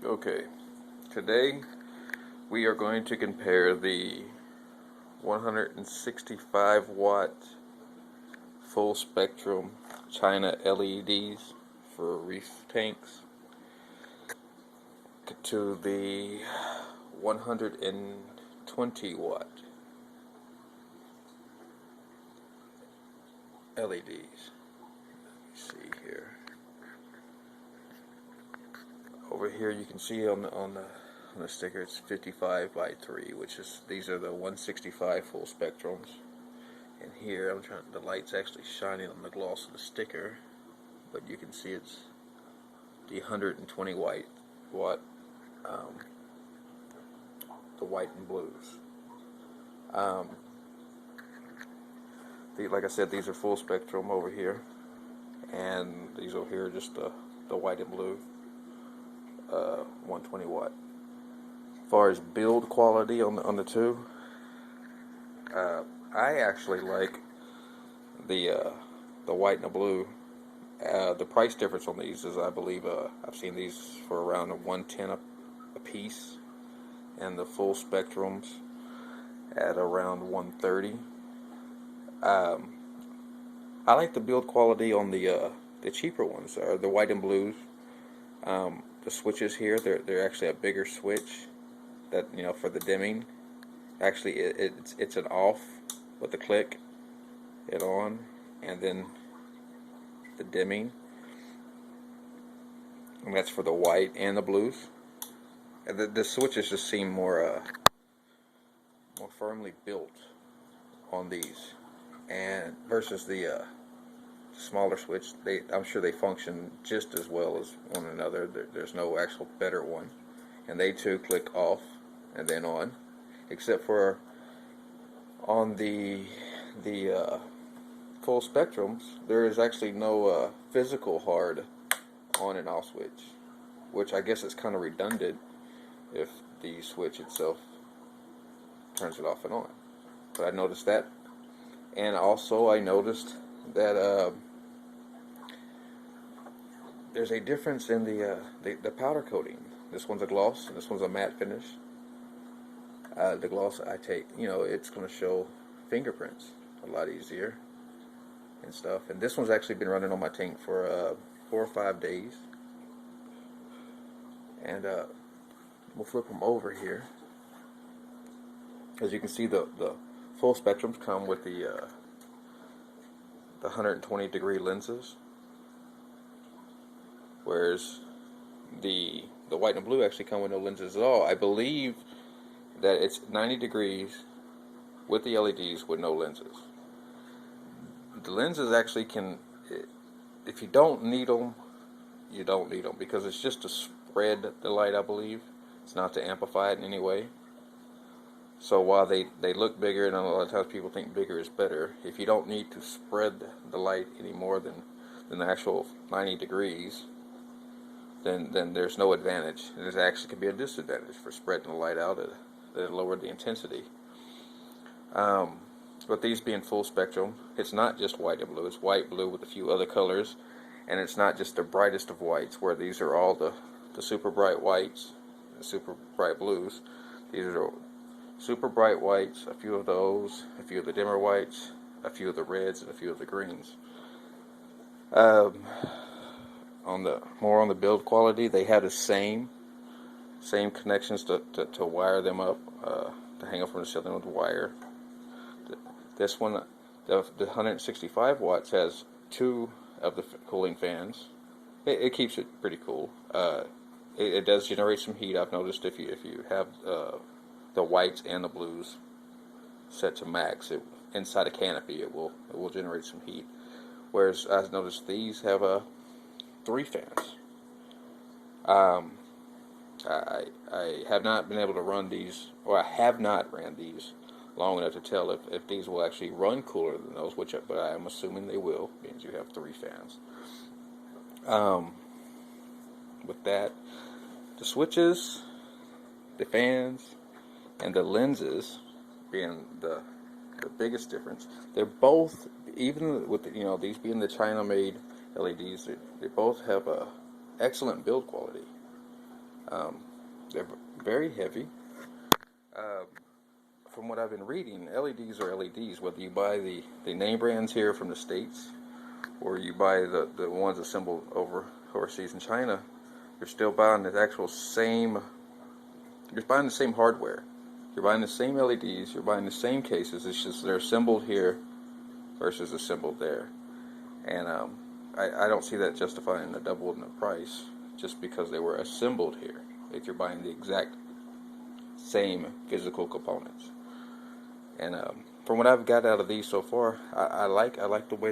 Okay, today we are going to compare the 165 watt full spectrum China LEDs for reef tanks to the 120 watt LEDs. Let me see here. Over here you can see on the sticker it's 55 by 3, which is, these are the 165 full spectrums. And here the light's actually shining on the gloss of the sticker, but you can see it's the 120 watt, the white and blues. Like I said, these are full spectrum over here, and these over here are just the white and blue 120 watt. As far as build quality on the two, I actually like the white and the blue. The price difference on these is, I believe, I've seen these for around $110 a piece, and the full spectrums at around $130. I like the build quality on the cheaper ones, the white and blues. The switches here, they're actually a bigger switch that, for the dimming. Actually, it's an off with the click, it on, and then the dimming, and that's for the white and the blues. And the switches just seem more firmly built on these, and versus the smaller switch. I'm sure they function just as well as one another. There's no actual better one, and they too click off and then on, except for on the full spectrums, there is actually no physical hard on and off switch, which I guess is kind of redundant if the switch itself turns it off and on. But I noticed that, and also I noticed that there's a difference in the powder coating. This one's a gloss, and this one's a matte finish. The gloss, it's going to show fingerprints a lot easier and stuff. And this one's actually been running on my tank for 4 or 5 days. And we'll flip them over here. As you can see, the full spectrums come with the 120 degree lenses, whereas the white and blue actually come with no lenses at all. I believe that it's 90 degrees with the LEDs with no lenses. The lenses actually can, if you don't need them, you don't need them, because it's just to spread the light, I believe. It's not to amplify it in any way. So while they look bigger, and a lot of times people think bigger is better, if you don't need to spread the light any more than the actual 90 degrees, then there's no advantage. It actually can be a disadvantage for spreading the light out. It lowered the intensity. But these being full spectrum, it's not just white and blue. It's white, blue with a few other colors, and it's not just the brightest of whites, where these are all the super bright whites, the super bright blues. These are super bright whites, a few of those, a few of the dimmer whites, a few of the reds, and a few of the greens. On the build quality, they have the same connections to wire them up, to hang up from the ceiling with wire. This one, the 165 watts, has 2 of the cooling fans. It keeps it pretty cool. It does generate some heat. I've noticed if you have the whites and the blues set to max, inside a canopy, it will generate some heat. Whereas I've noticed these have 3 fans. I have not been able to run these, or I have not ran these long enough to tell if these will actually run cooler than those, but I am assuming they will, means you have 3 fans. With that, the switches, the fans, and the lenses being the biggest difference. They're both, even with these being the China-made LEDs, they both have a excellent build quality. They're very heavy. Um, from what I've been reading, LEDs are LEDs. Whether you buy the name brands here from the States or you buy the ones assembled overseas in China, you're still buying the actual same. You're buying the same hardware. You're buying the same LEDs. You're buying the same cases. It's just they're assembled here versus assembled there. And I don't see that justifying the double in the price just because they were assembled here. If you're buying the exact same physical components. And from what I've got out of these so far, I like the way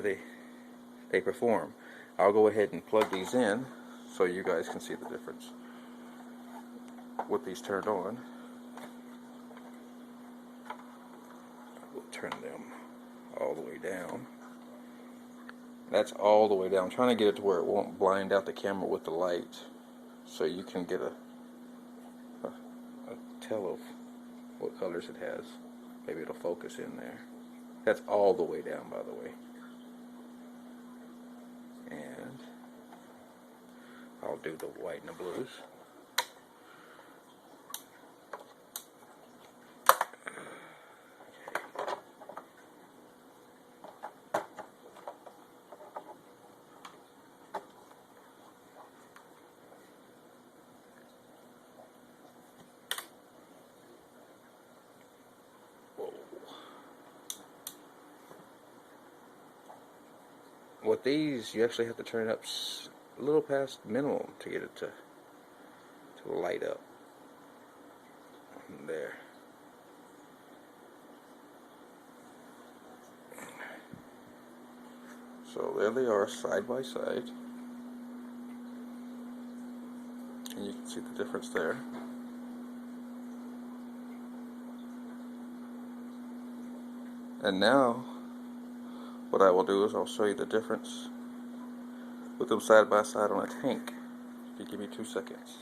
they perform. I'll go ahead and plug these in so you guys can see the difference with these turned on. We'll turn them all the way down. That's all the way down. I'm trying to get it to where it won't blind out the camera with the light, so you can get a tell of what colors it has. Maybe it'll focus in there. That's all the way down, by the way. And I'll do the white and the blues. With these, you actually have to turn it up a little past minimum to get it to light up. There. So there they are, side by side. And you can see the difference there. And now, what I will do is I'll show you the difference with them side by side on a tank. If you give me 2 seconds.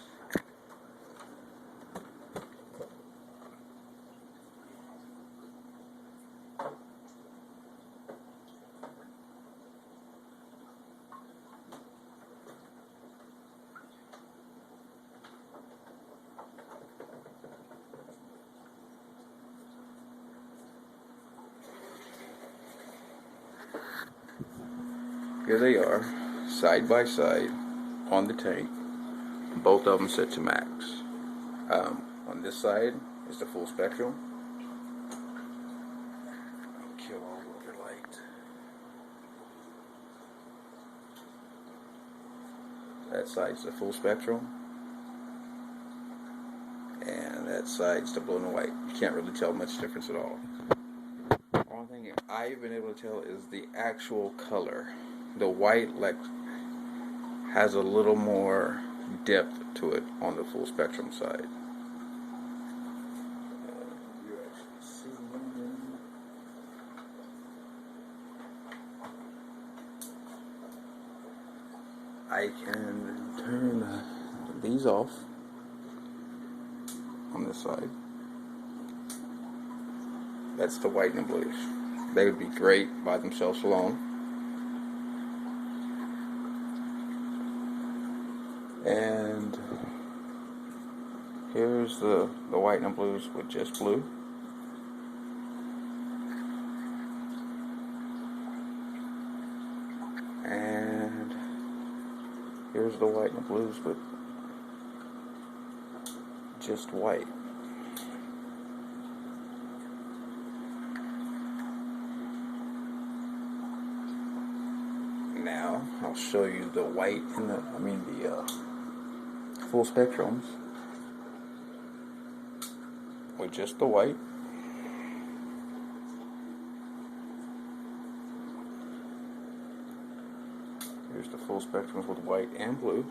Here they are, side by side on the tank, both of them set to max. On this side is the full spectrum. I'll kill all the other light. That side's the full spectrum, and that side's the blue and white. You can't really tell much difference at all. The only thing I've been able to tell is the actual color. The white has a little more depth to it on the full spectrum side. You actually see I can turn these off on this side. That's the white and blues. They would be great by themselves alone. And here's the white and blues with just blue. And here's the white and blues with just white. Now I'll show you the white and the full spectrums with just the white. Here's the full spectrums with white and blue.